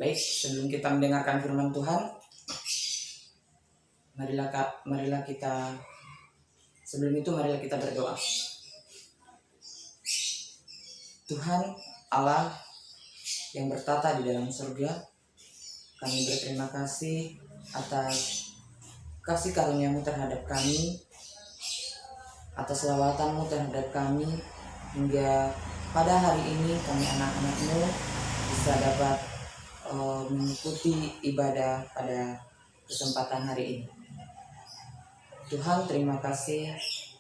Baik, sebelum kita mendengarkan firman Tuhan, marilah kita berdoa. Tuhan Allah yang bertata di dalam surga, kami berterima kasih atas kasih karunia-Mu terhadap kami, atas lawatan-Mu terhadap kami, hingga pada hari ini kami anak-anak-Mu bisa dapat mengikuti ibadah pada kesempatan hari ini. Tuhan, terima kasih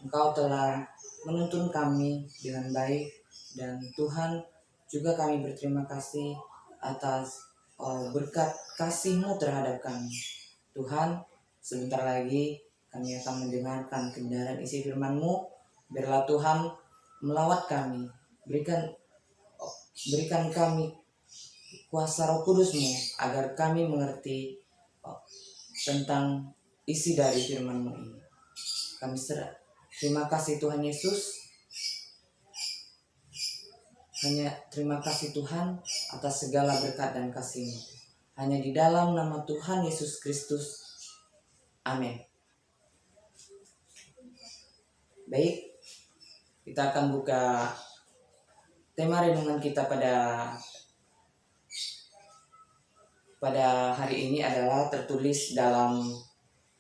Engkau telah menuntun kami dengan baik, dan Tuhan juga kami berterima kasih atas berkat kasih-Mu terhadap kami. Tuhan, sebentar lagi kami akan mendengarkan kebenaran isi firman-Mu. Biarlah Tuhan melawat kami, berikan kami kuasa Roh Kudus-Mu agar kami mengerti tentang isi dari firman-Mu ini. Kami serah. Terima kasih Tuhan Yesus. Hanya terima kasih Tuhan atas segala berkat dan kasih-Mu. Hanya di dalam nama Tuhan Yesus Kristus. Amin. Baik, kita akan buka tema renungan kita pada hari ini adalah tertulis dalam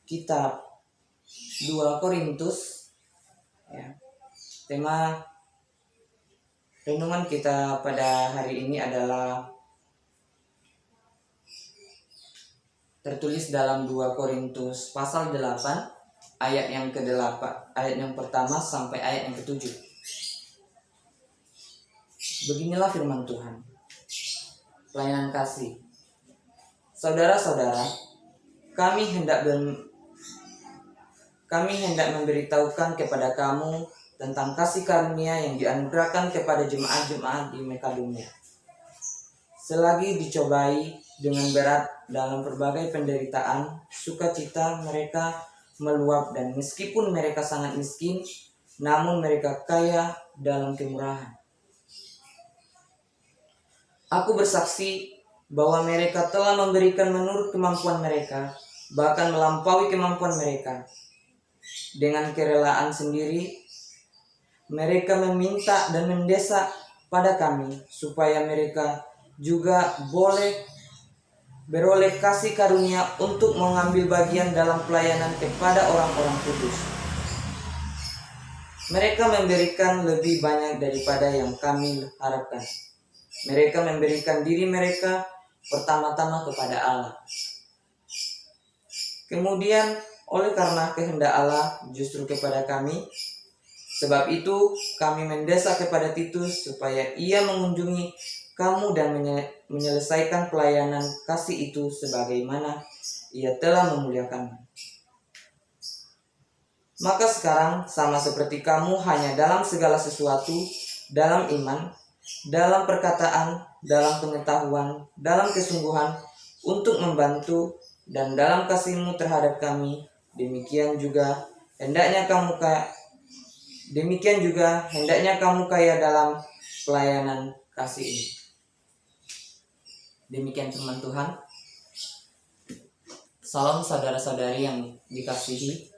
kitab 2 Korintus. Ya. Tema renungan kita pada hari ini adalah tertulis dalam 2 Korintus pasal 8 ayat yang ke-8, ayat yang pertama sampai ayat yang ke-7. Beginilah firman Tuhan. Pelayanan kasih. Saudara-saudara, kami hendak memberitahukan kepada kamu tentang kasih karunia yang dianugerahkan kepada jemaat-jemaat di Makedonia. Selagi dicobai dengan berat dalam berbagai penderitaan, sukacita mereka meluap, dan meskipun mereka sangat miskin, namun mereka kaya dalam kemurahan. Aku bersaksi bahwa mereka telah memberikan menurut kemampuan mereka, bahkan melampaui kemampuan mereka. Dengan kerelaan sendiri, mereka meminta dan mendesak pada kami supaya mereka juga beroleh kasih karunia untuk mengambil bagian dalam pelayanan kepada orang-orang kudus. Mereka memberikan lebih banyak daripada yang kami harapkan. Mereka memberikan diri mereka pertama-tama kepada Allah. Kemudian oleh karena kehendak Allah justru kepada kami. Sebab itu kami mendesak kepada Titus supaya ia mengunjungi kamu dan menyelesaikan pelayanan kasih itu sebagaimana ia telah memuliakanmu. Maka sekarang sama seperti kamu, hanya dalam segala sesuatu, dalam iman, dalam perkataan, dalam pengetahuan, dalam kesungguhan, untuk membantu, dan dalam kasih-Mu terhadap kami, demikian juga hendaknya kamu kaya dalam pelayanan kasih ini. Demikian firman Tuhan. Salam saudara-saudari yang dikasihi,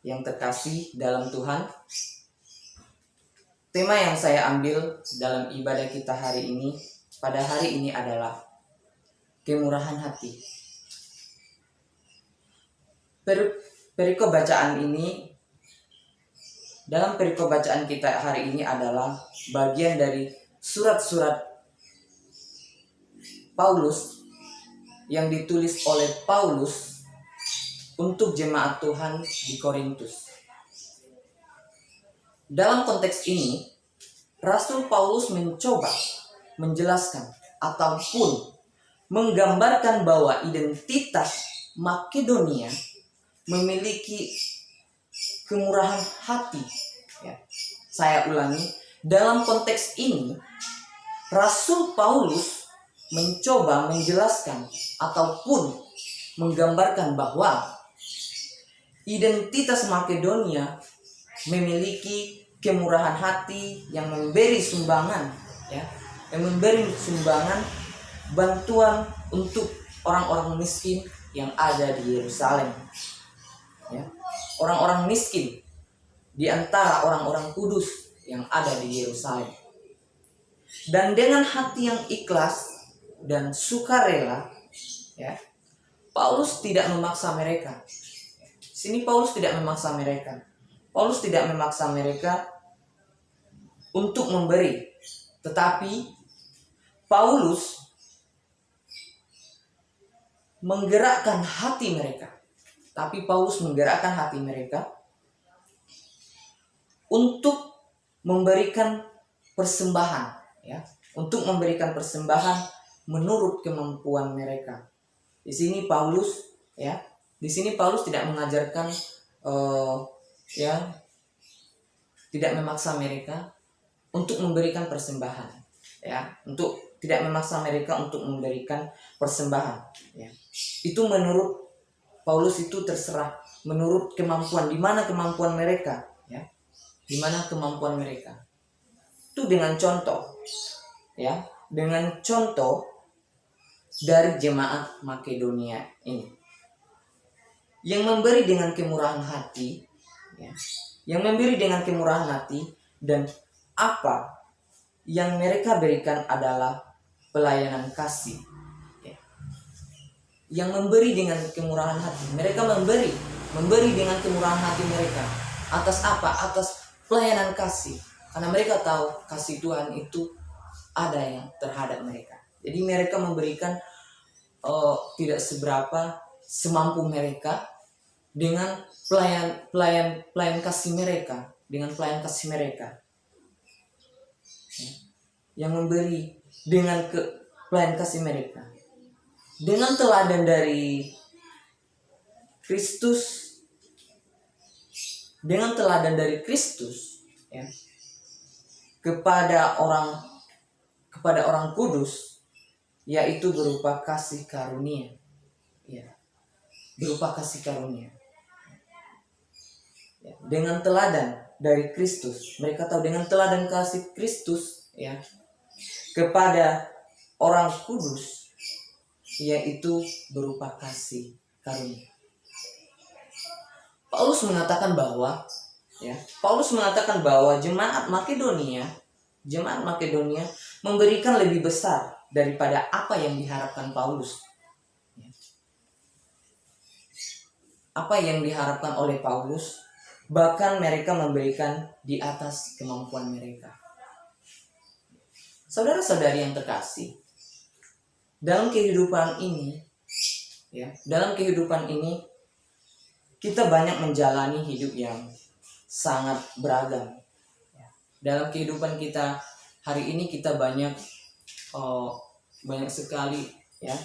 yang terkasih dalam Tuhan. Tema yang saya ambil dalam ibadah kita hari ini, pada hari ini adalah kemurahan hati. Perikop bacaan ini, dalam perikop bacaan kita hari ini adalah bagian dari surat-surat Paulus yang ditulis oleh Paulus untuk jemaat Tuhan di Korintus. Dalam konteks ini, Rasul Paulus mencoba menjelaskan ataupun menggambarkan bahwa identitas Makedonia memiliki kemurahan hati. Ya. Saya ulangi, dalam konteks ini, Rasul Paulus mencoba menjelaskan ataupun menggambarkan bahwa identitas Makedonia memiliki kemurahan hati yang memberi sumbangan, yang memberi sumbangan bantuan untuk orang-orang miskin yang ada di Yerusalem. Ya. Orang-orang miskin di antara orang-orang kudus yang ada di Yerusalem. Dan dengan hati yang ikhlas dan sukarela, ya, Paulus tidak memaksa mereka. Sini Paulus tidak memaksa mereka. Paulus tidak memaksa mereka untuk memberi, tetapi Paulus menggerakkan hati mereka. Tapi Paulus menggerakkan hati mereka untuk memberikan persembahan, ya, untuk memberikan persembahan menurut kemampuan mereka. Di sini Paulus, ya, di sini Paulus tidak mengajarkan, ya, tidak memaksa mereka untuk memberikan persembahan, ya, untuk tidak memaksa mereka untuk memberikan persembahan, ya. Itu menurut Paulus itu terserah, menurut kemampuan, di mana kemampuan mereka, ya, di mana kemampuan mereka. Itu dengan contoh, ya, dengan contoh dari jemaat Makedonia ini, yang memberi dengan kemurahan hati, ya, yang memberi dengan kemurahan hati, dan apa yang mereka berikan adalah pelayanan kasih, ya. Yang memberi dengan kemurahan hati, mereka memberi dengan kemurahan hati mereka. Atas apa? Atas pelayanan kasih, karena mereka tahu kasih Tuhan itu ada yang terhadap mereka. Jadi mereka memberikan tidak seberapa, semampu mereka, dengan pelayan kasih mereka, dengan pelayan kasih mereka, yang memberi dengan pelayan kasih mereka, dengan teladan dari Kristus, dengan teladan dari Kristus, ya, kepada orang kudus, yaitu berupa kasih karunia, ya, berupa kasih karunia, ya, dengan teladan dari Kristus. Mereka tahu dengan teladan kasih Kristus, ya, kepada orang kudus, yaitu berupa kasih karunia. Paulus mengatakan bahwa, ya, Paulus mengatakan bahwa jemaat Makedonia memberikan lebih besar daripada apa yang diharapkan Paulus. Apa yang diharapkan oleh Paulus, bahkan mereka memberikan di atas kemampuan mereka. Saudara-saudari yang terkasih, dalam kehidupan ini, ya, dalam kehidupan ini kita banyak menjalani hidup yang sangat beragam. Dalam kehidupan kita hari ini kita banyak sekali, ya,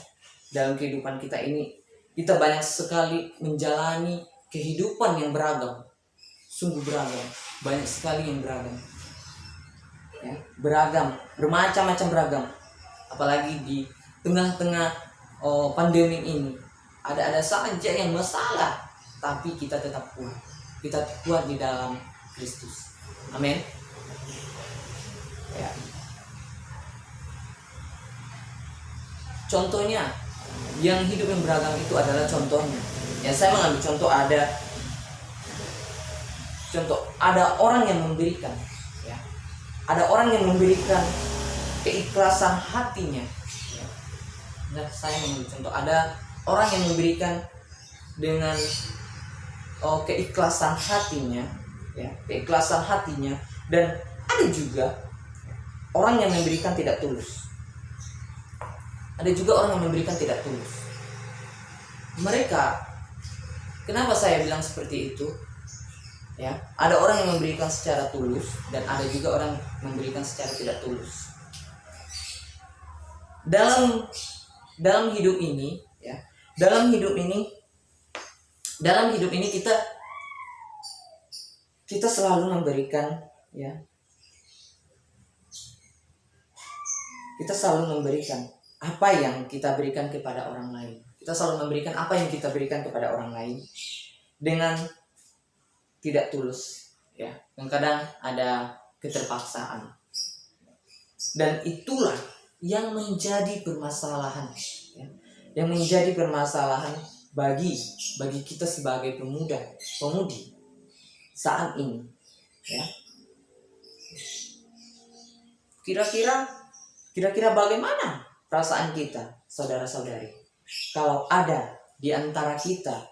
dalam kehidupan kita ini kita banyak sekali menjalani kehidupan yang beragam, sungguh beragam, banyak sekali yang beragam, ya, beragam, bermacam-macam beragam. Apalagi di tengah-tengah pandemi ini, ada saja yang masalah, tapi kita tetap kuat. Kita kuat di dalam Kristus. Amin. Ya. Contohnya, yang hidup yang beragam itu adalah contohnya. Ya, saya mengambil contoh ada orang yang memberikan, ya. Ada orang yang memberikan keikhlasan hatinya. Ya. Nah, saya mengambil contoh ada orang yang memberikan dengan keikhlasan hatinya, ya, keikhlasan hatinya, dan ada juga orang yang memberikan tidak tulus. Ada juga orang yang memberikan tidak tulus. Mereka, kenapa saya bilang seperti itu? Ya, ada orang yang memberikan secara tulus dan ada juga orang yang memberikan secara tidak tulus. Dalam hidup ini, ya, dalam hidup ini kita selalu memberikan, ya, kita selalu memberikan apa yang kita berikan kepada orang lain. Kita selalu memberikan apa yang kita berikan kepada orang lain dengan tidak tulus, ya. Dan kadang ada keterpaksaan. Dan itulah yang menjadi permasalahan, ya, yang menjadi permasalahan bagi kita sebagai pemudi saat ini, ya. Kira-kira bagaimana perasaan kita, saudara-saudari, kalau ada di antara kita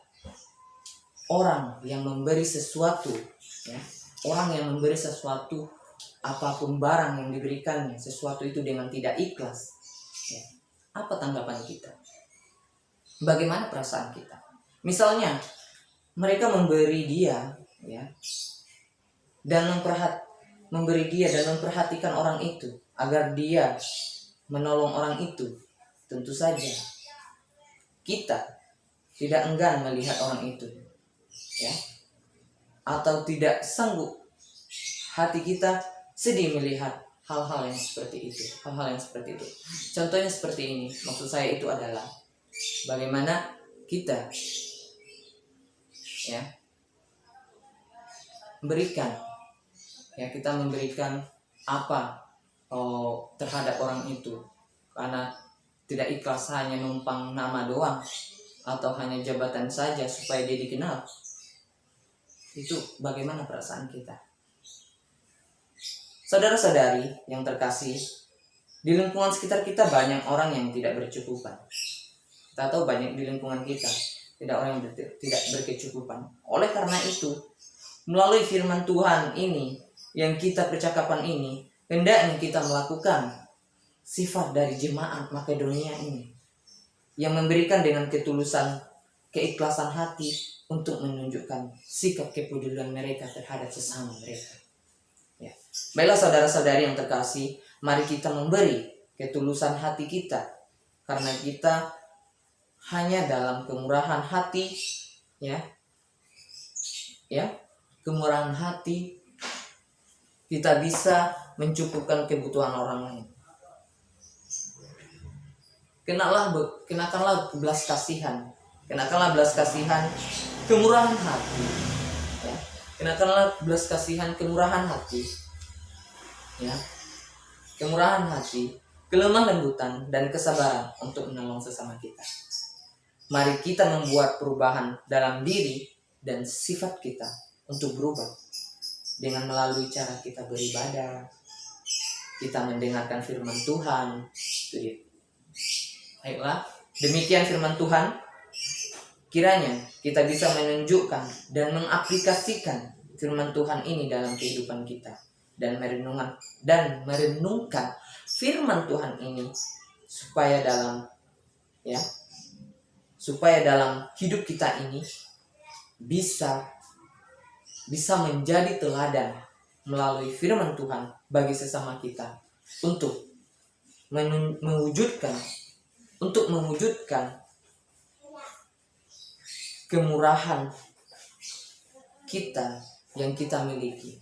orang yang memberi sesuatu, ya, orang yang memberi sesuatu, apapun barang yang diberikannya, sesuatu itu dengan tidak ikhlas, ya, apa tanggapan kita? Bagaimana perasaan kita? Misalnya mereka memberi dia, ya, dan memperhatikan orang itu agar dia menolong orang itu. Tentu saja kita tidak enggan melihat orang itu, ya, atau tidak sanggup hati kita sedih melihat hal-hal yang seperti itu. Contohnya seperti ini. Maksud saya itu adalah bagaimana kita, ya, kita memberikan apa terhadap orang itu karena tidak ikhlas hanya numpang nama doang atau hanya jabatan saja supaya dia dikenal. Itu bagaimana perasaan kita? Saudara-saudari yang terkasih, di lingkungan sekitar kita banyak orang yang tidak berkecukupan. Kita tahu banyak di lingkungan kita tidak orang yang tidak berkecukupan. Oleh karena itu, melalui firman Tuhan ini yang kita percakapan ini, hendaknya kita melakukan sifat dari jemaat Makedonia ini, yang memberikan dengan ketulusan, keikhlasan hati untuk menunjukkan sikap kepedulian mereka terhadap sesama mereka. Ya. Baiklah saudara-saudari yang terkasih, mari kita memberi ketulusan hati kita, karena kita hanya dalam kemurahan hati, kemurahan hati kita bisa mencukupkan kebutuhan orang lain. Kenakanlah belas kasihan, kemurahan hati, ya. Kenakanlah belas kasihan, kemurahan hati, ya, kemurahan hati, kelemah lembutan dan kesabaran untuk menolong sesama kita. Mari kita membuat perubahan dalam diri dan sifat kita untuk berubah dengan melalui cara kita beribadah, kita mendengarkan firman Tuhan. Itu dia. Baiklah, demikian firman Tuhan. Kiranya kita bisa menunjukkan dan mengaplikasikan firman Tuhan ini dalam kehidupan kita dan merenungkan firman Tuhan ini supaya dalam hidup kita ini bisa menjadi teladan melalui firman Tuhan bagi sesama kita untuk mewujudkan kemurahan kita yang kita miliki,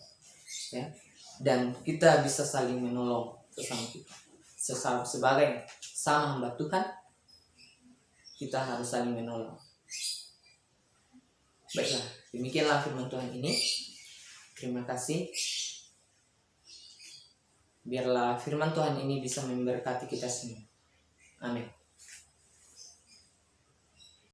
ya, dan kita bisa saling menolong sesama kita. Sebagai sama hamba Tuhan, kita harus saling menolong. Baiklah, demikianlah firman Tuhan ini. Terima kasih. Biarlah firman Tuhan ini bisa memberkati kita semua. Amin.